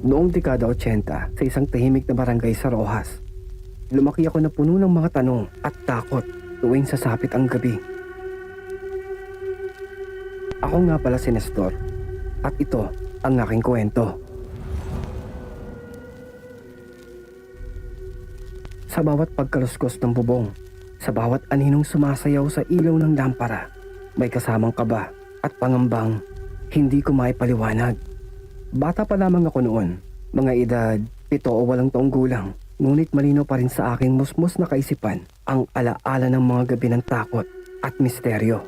Noong dekada 80, sa isang tahimik na barangay sa Rojas, lumaki ako na puno ng mga tanong at takot tuwing sasapit ang gabi. Ako nga pala si Nestor at ito ang aking kwento. Sa bawat pagkaluskos ng bubong, sa bawat aninong sumasayaw sa ilaw ng lampara, may kasamang kaba at pangambang hindi ko maipaliwanag. Bata pa lamang ako noon, mga edad 7 o 8 taong gulang, ngunit malino pa rin sa aking musmus na kaisipan ang alaala ng mga gabi ng takot at misteryo.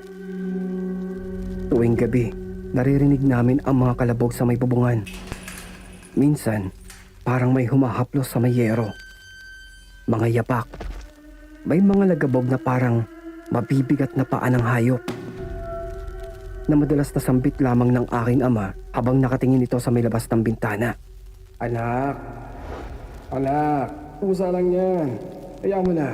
Tuwing gabi, naririnig namin ang mga kalabog sa may bubungan. Minsan, parang may humahaplos sa may yero. Mga yapak, may mga lagabog na parang mabibigat na paa ng hayop, na madalas nasambit lamang ng aking ama habang nakatingin ito sa may labas ng bintana. Anak, pusa lang yan. Kaya mo na.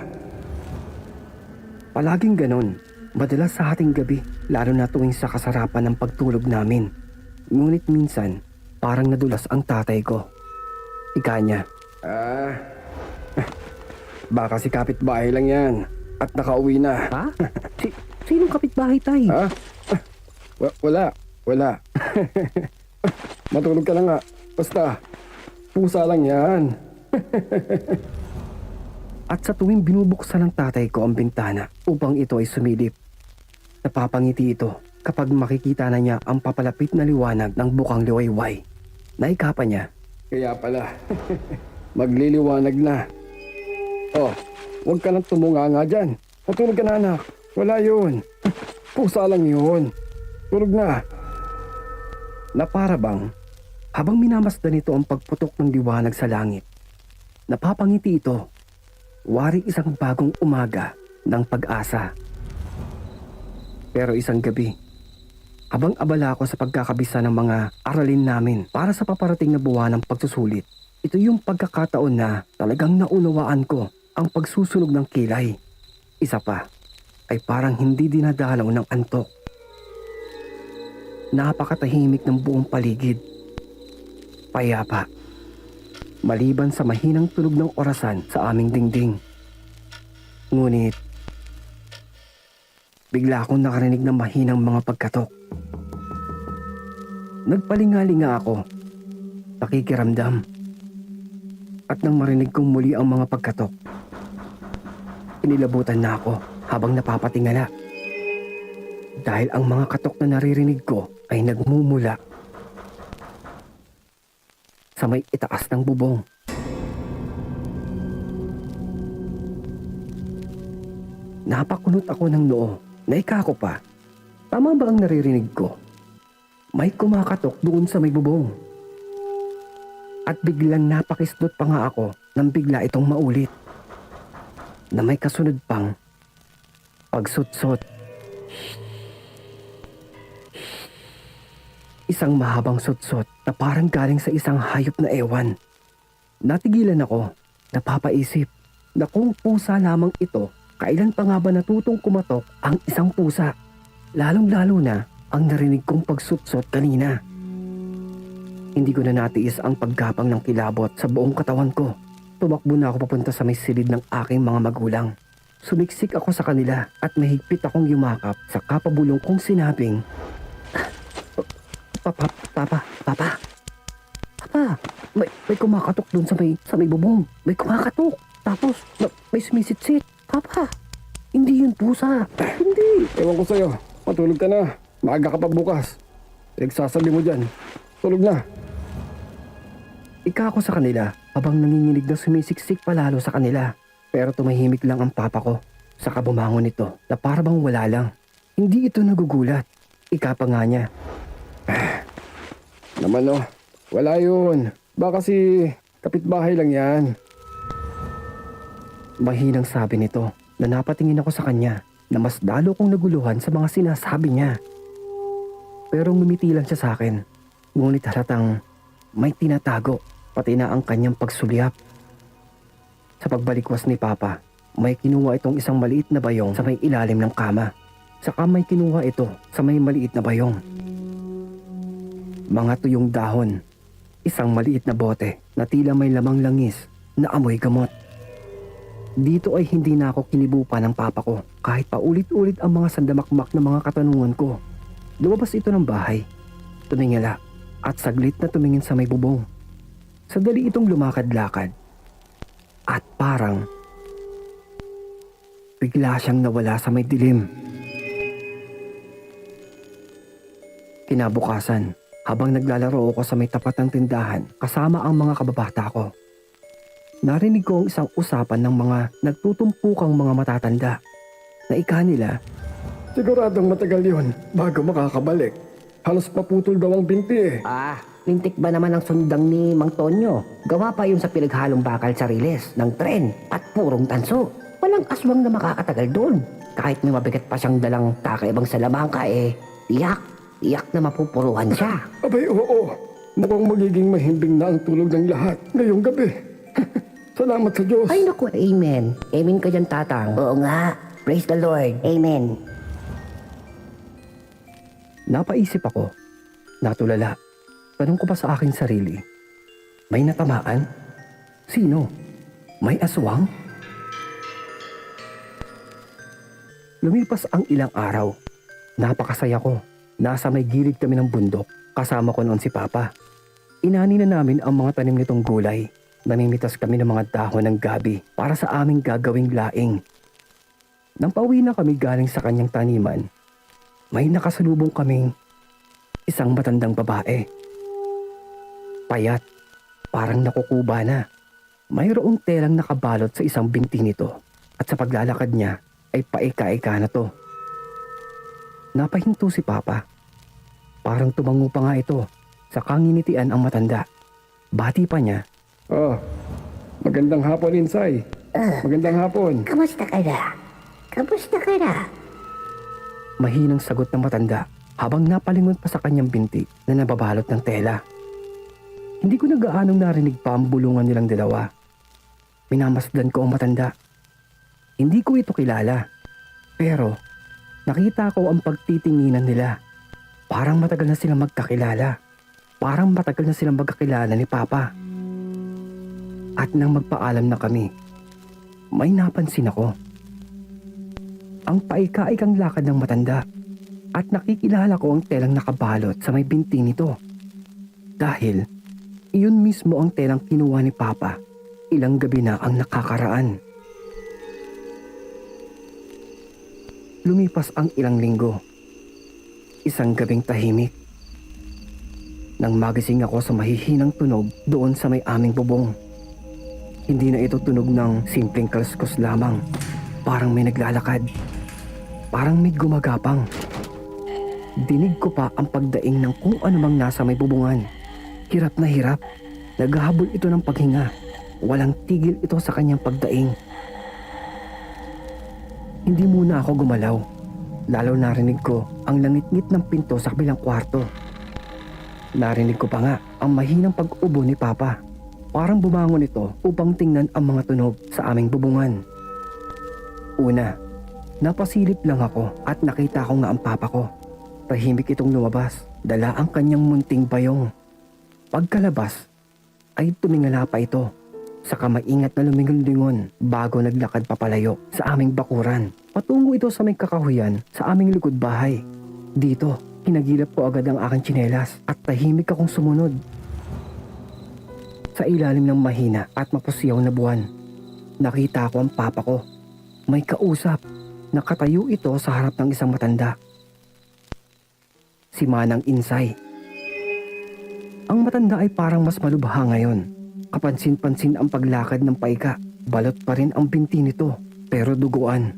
Palaging ganon, madalas sa ating gabi, lalo na tuwing sa kasarapan ng pagtulog namin. Ngunit minsan, parang nadulas ang tatay ko. Ika niya, baka si kapitbahay lang yan at nakauwi na. Ha? Sinong kapitbahay, tay? Ha? Wala. Matulog ka na nga. Basta, pusa lang yan. At sa tuwing binubuksan ng tatay ko ang bintana upang ito ay sumilip, napapangiti ito kapag makikita na niya ang papalapit na liwanag ng bukang liwayway. Naikapa niya. Kaya pala, magliliwanag na. Oh, huwag ka nang tumunga nga dyan. Matulog ka na, anak. Wala yun. Pusa lang yun. Tulog na. Na para bang, habang minamasdan nito ang pagputok ng liwanag sa langit, napapangiti ito. Wari isang bagong umaga ng pag-asa. Pero isang gabi, habang abala ako sa pagkakabisa ng mga aralin namin para sa paparating na buwan ng pagsusulit, ito yung pagkakataon na talagang naunawaan ko ang pagsusunog ng kilay. Isa pa, ay parang hindi dinadalaw ng antok. Napakatahimik ng buong paligid. Payapa. Maliban sa mahinang tunog ng orasan sa aming dingding. Ngunit, bigla akong nakarinig ng mahinang mga pagkatok. Nagpalingalinga ako, nakikiramdam. At nang marinig kong muli ang mga pagkatok, inilabutan na ako habang napapatingala. Dahil ang mga katok na naririnig ko ay nagmumula sa may itaas ng bubong. Napakunot ako ng noo, naika ko pa. Tama ba ang naririnig ko? May kumakatok doon sa may bubong. At biglang napakisdot pa nga ako nang bigla itong maulit. Na may kasunod pang pagsutsot. Isang mahabang sutsot na parang galing sa isang hayop na ewan. Natigilan ako, napapaisip na kung pusa lamang ito, kailan pa nga ba natutong kumatok ang isang pusa? Lalong-lalo na ang narinig kong pagsutsot kanina. Hindi ko na natiis ang paggapang ng kilabot sa buong katawan ko. Tumakbo na ako papunta sa may silid ng aking mga magulang. Sumiksik ako sa kanila at mahigpit akong yumakap sa kapabulong kong sinabing, Papa, may kumakatok doon sa may bubong. May kumakatok. Tapos, may sumisitsit. Papa, hindi yun pusa. Hindi. Ewan ko sa'yo. Matulog ka na. Maaga ka pa bukas. Nagsasabi mo dyan. Tulog na. Ika ako sa kanila habang nanginginig na sumisiksik palalo sa kanila. Pero tumahimik lang ang papa ko. Saka bumangon ito na parang wala lang. Hindi ito nagugulat. Ika pa nga niya. Naman wala yun. Baka si kapitbahay lang yan. Mahinang sabi nito na napatingin ako sa kanya na mas lalo kong naguluhan sa mga sinasabi niya. Pero ngumiti lang siya sa akin. Ngunit halatang may tinatago pati na ang kanyang pagsulyap. Sa pagbalikwas ni Papa, May kinuha itong isang maliit na bayong sa may ilalim ng kama. Saka may kinuha ito sa may maliit na bayong. Mga tuyong dahon. Isang maliit na bote na tila may lamang langis na amoy gamot. Dito ay hindi na ako kinibupa ng papa ko kahit paulit-ulit ang mga sandamakmak na mga katanungan ko. Lumabas ito ng bahay. Tumingala at saglit na tumingin sa may bubong. Sadali itong lumakad-lakad. At parang bigla siyang nawala sa may dilim. Kinabukasan, habang naglalaro ako sa may tapat ng tindahan kasama ang mga kababata ko, narinig ko ang isang usapan ng mga nagtutumpukang mga matatanda na ika nila, "Siguradong matagal yon bago makakabalik. Halos paputol daw ang binti eh." Lintik ba naman ang sundang ni Mang Tonyo? Gawa pa yun sa pinaghalong bakal sa riles ng tren at purong tanso. Walang aswang na makakatagal doon. Kahit may mabigat pa siyang dalang kakaibang salamangka tiyak na mapupuruhan siya. Abay oo, mukhang magiging mahimbing na ang tulog ng lahat ngayong gabi. Salamat sa Diyos. Ay naku, amen. Amen ka dyan, tatang. Oo nga. Praise the Lord. Amen. Napaisip ako. Natulala. Tanong ko pa sa aking sarili. May natamaan? Sino? May aswang? Lumipas ang ilang araw. Napakasaya ko. Nasa may gilid kami ng bundok. Kasama ko noon si Papa. Inani na namin ang mga tanim nitong gulay. Namimitas kami ng mga dahon ng gabi para sa aming gagawing laing. Nang pauwi na kami galing sa kanyang taniman, may nakasalubong kaming isang matandang babae. Payat, parang nakukuba na. Mayroong telang nakabalot sa isang binti nito at sa paglalakad niya ay paika-ika na to. Napahinto si Papa. Parang tumango pa nga ito sa kanginitian ang matanda. Bati pa niya. Magandang hapon, Insay. Magandang hapon. Kamusta ka na? Kamusta ka na? Mahinang sagot ng matanda habang napalingon pa sa kanyang binti na nababalot ng tela. Hindi ko na gaanong narinig pa ang bulungan nilang dalawa. Minamasdan ko ang matanda. Hindi ko ito kilala. Pero nakita ko ang pagtitinginan nila. Parang matagal na silang magkakilala. Parang matagal na silang magkakilala ni Papa. At nang magpaalam na kami, may napansin ako. Ang paika-ikang lakad ng matanda at nakikilala ko ang telang nakabalot sa may binti nito. Dahil iyon mismo ang telang kinuha ni Papa ilang gabi na ang nakakaraan. Lumipas ang ilang linggo. Isang gabing tahimik. Nang magising ako sa mahihinang tunog doon sa may aming bubong. Hindi na ito tunog ng simpleng kaluskos lamang. Parang may naglalakad. Parang may gumagapang. Dinig ko pa ang pagdaing ng kung anumang nasa may bubungan. Hirap na hirap. Naghahabol ito ng paghinga. Walang tigil ito sa kanyang pagdaing. Hindi muna ako gumalaw. Lalo narinig ko ang langit-ngit ng pinto sa kabilang kwarto. Narinig ko pa nga ang mahinang pag-ubo ni Papa. Parang bumangon ito upang tingnan ang mga tunog sa aming bubungan. Una, napasilip lang ako at nakita ko nga ang Papa ko. Tahimik itong lumabas, dala ang kanyang munting bayong. Pagkalabas, ay tumingala pa ito. Saka maingat na lumingon-lingon bago naglakad papalayo sa aming bakuran. Patungo ito sa may kakahuyan sa aming likod bahay. Dito, hinagilap ko agad ang aking tsinelas at tahimik akong sumunod. Sa ilalim ng mahina at mapusyaw na buwan, nakita ko ang Papa ko. May kausap. Nakatayo ito sa harap ng isang matanda. Si Manang Insay. Ang matanda ay parang mas malubha ngayon. Kapansin-pansin ang paglakad ng paika. Balot pa rin ang binti nito, pero duguan.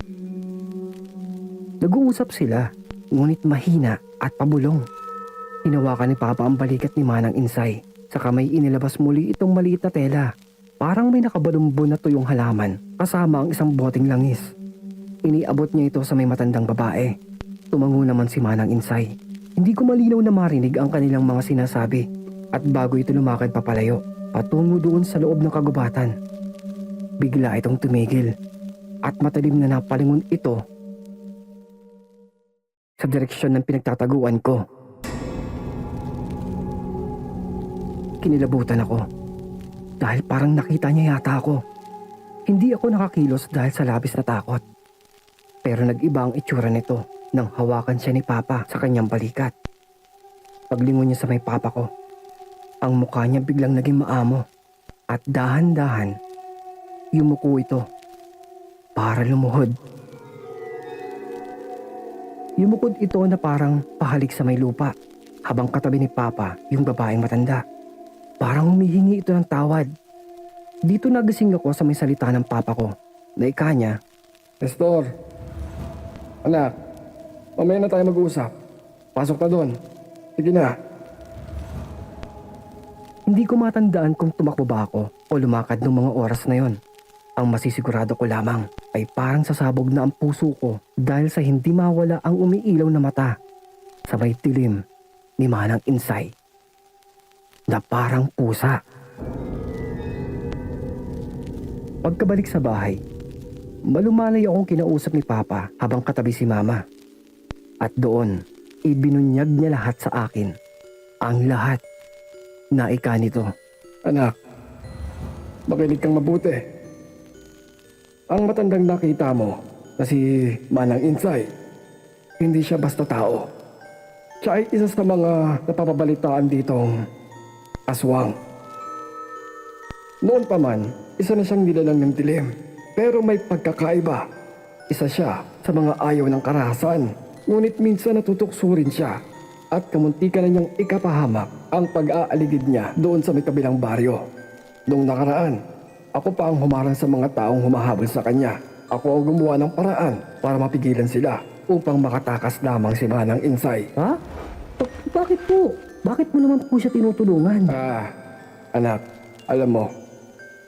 Nag-uusap sila, ngunit mahina at pabulong. Hinawakan ni Papa ang balikat ni Manang Insay. Saka may inilabas muli itong maliit na tela. Parang may nakabalumbon na tuyong halaman kasama ang isang boteng langis. Iniabot niya ito sa may matandang babae. Tumango naman si Manang Insay. Hindi ko malinaw na marinig ang kanilang mga sinasabi. At bago ito lumakad papalayo, patungo doon sa loob ng kagubatan. Bigla itong tumigil. at matalim na napalingon ito sa direksyon ng pinagtataguan ko. Kinilabutan ako dahil parang nakita niya yata ako. Hindi ako nakakilos dahil sa labis na takot. Pero nag-iba ang itsura nito nang hawakan siya ni Papa sa kanyang balikat. Paglingon niya sa may papa ko, ang mukha niya biglang naging maamo at dahan-dahan yumuko ito para lumuhod. Yumukod ito na parang pahalik sa may lupa habang katabi ni Papa yung babaeng matanda. Parang humihingi ito ng tawad. Dito nagising ako sa may salita ng Papa ko na ika niya, Nestor, anak, mamaya na tayo mag-uusap. Pasok na doon. Sige na. hindi ko matandaan kung tumakbo ba ako o lumakad ng mga oras na yon. Ang masisigurado ko lamang ay parang sasabog na ang puso ko dahil sa hindi mawala ang umiilaw na mata sa may dilim ni Manang Insay na parang pusa. Pagkabalik sa bahay, malumanay akong kinausap ni Papa habang katabi si Mama. At doon, ibinunyag niya lahat sa akin. Ang lahat na ika nito. Anak, makinig kang mabuti. Ang matandang nakita mo na si Manang Insay, hindi siya basta tao. Siya ay isa sa mga napapabalitaan ditong aswang. Noon pa man, isa na siyang nilalang ng dilim. Pero may pagkakaiba. Isa siya sa mga ayaw ng karahasan. Ngunit minsan natutukso rin siya. At kamuntikan na niyang ikapahamak ang pag-aaligid niya doon sa may kabilang baryo. Noong nakaraan, ako pa ang humarang sa mga taong humahabol sa kanya. Ako ang gumawa ng paraan para mapigilan sila upang makatakas lamang si Manang Insay. Ha? Bakit po? Bakit mo naman po siya tinutulungan? Anak, alam mo,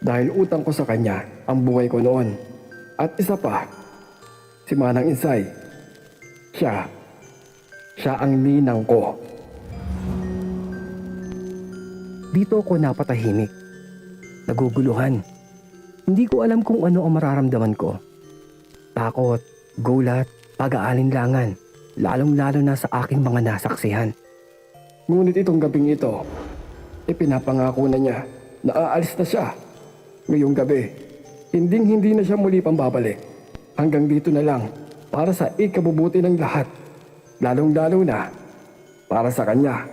dahil utang ko sa kanya ang buhay ko noon. At isa pa, si Manang Insay, siya ang ninang ko. Dito ako napatahimik. Naguguluhan. Hindi ko alam kung ano ang mararamdaman ko. Takot, gulat, pag-aalinlangan, lalong-lalo na sa aking mga nasaksihan. Ngunit itong gabing ito, ipinapangako na niya na aalis na siya. Ngayong gabi, hindi na siya muli pang babalik. Hanggang dito na lang para sa ikabubuti ng lahat. Lalong-lalo na para sa kanya.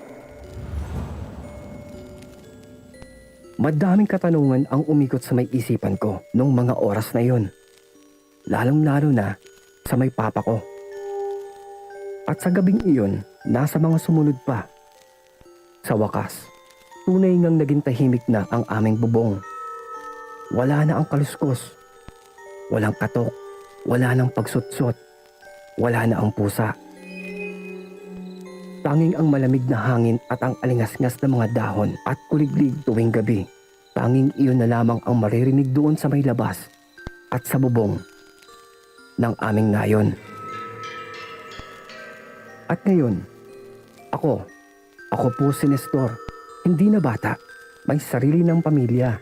Madaming katanungan ang umikot sa may isipan ko nung mga oras na yon. Lalong-lalo na sa may papa ko. At sa gabing iyon, nasa mga sumunod pa. Sa wakas, tunay ngang naging tahimik na ang aming bubong. Wala na ang kaluskos. Walang katok. Wala nang pagsutsot. Wala na ang pusa. Tanging ang malamig na hangin at ang alingas-ngas na mga dahon at kuliglig tuwing gabi. Tanging iyon na lamang ang maririnig doon sa may labas at sa bubong ng aming nayon. At ngayon, ako po si Nestor, hindi na bata, may sarili ng pamilya.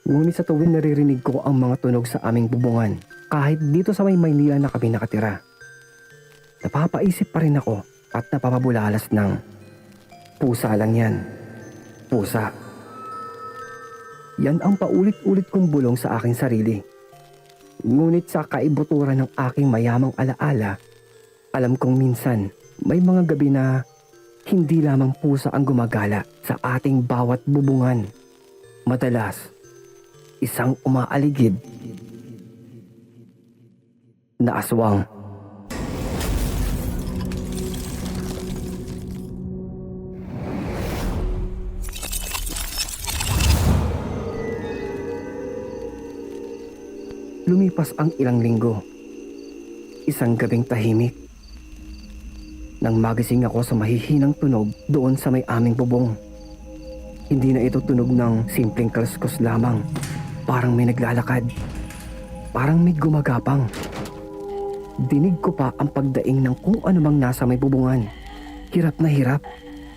Ngunit sa tuwing naririnig ko ang mga tunog sa aming bubungan, kahit dito sa may Maynila na kami nakatira, napapaisip pa rin ako at napapabulalas ng pusa lang yan. Pusa. Yan ang paulit-ulit kong bulong sa aking sarili. Ngunit sa kaibuturan ng aking mayamang alaala, alam kong minsan may mga gabi na hindi lamang pusa ang gumagala sa ating bawat bubungan. Madalas, isang umaaligid na aswang. Lumipas ang ilang linggo. Isang gabing tahimik. Nang magising ako sa mahihinang tunog doon sa may aming bubong. Hindi na ito tunog ng simpleng kaluskos lamang. Parang may naglalakad. Parang may gumagapang. Dinig ko pa ang pagdaing ng kung ano mang nasa may bubungan. Hirap na hirap.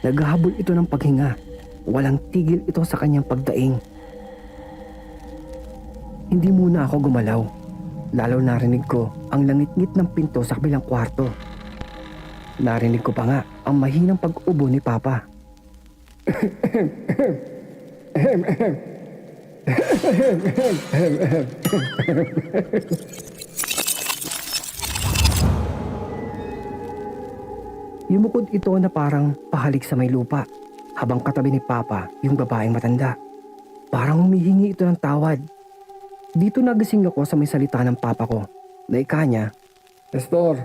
Naghahabol ito ng paghinga. Walang tigil ito sa kanyang pagdaing. Hindi muna ako gumalaw. Lalo narinig ko ang langit-ngit ng pinto sa kabilang kwarto. Narinig ko pa nga ang mahinang pag-ubo ni Papa. Yumukod ito na parang pahalik sa may lupa habang katabi ni Papa yung babaeng matanda. Parang humihingi ito ng tawad. Dito nagising ako sa may salita ng Papa ko na ika niya, Nestor,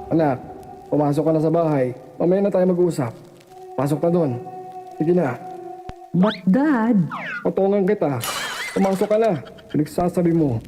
anak, pumasok ka na sa bahay. Mamaya na tayo mag-usap. Pasok na doon. Sige na, But Dad, patungan kita. Pumasok ka na. Pinagsasabi mo.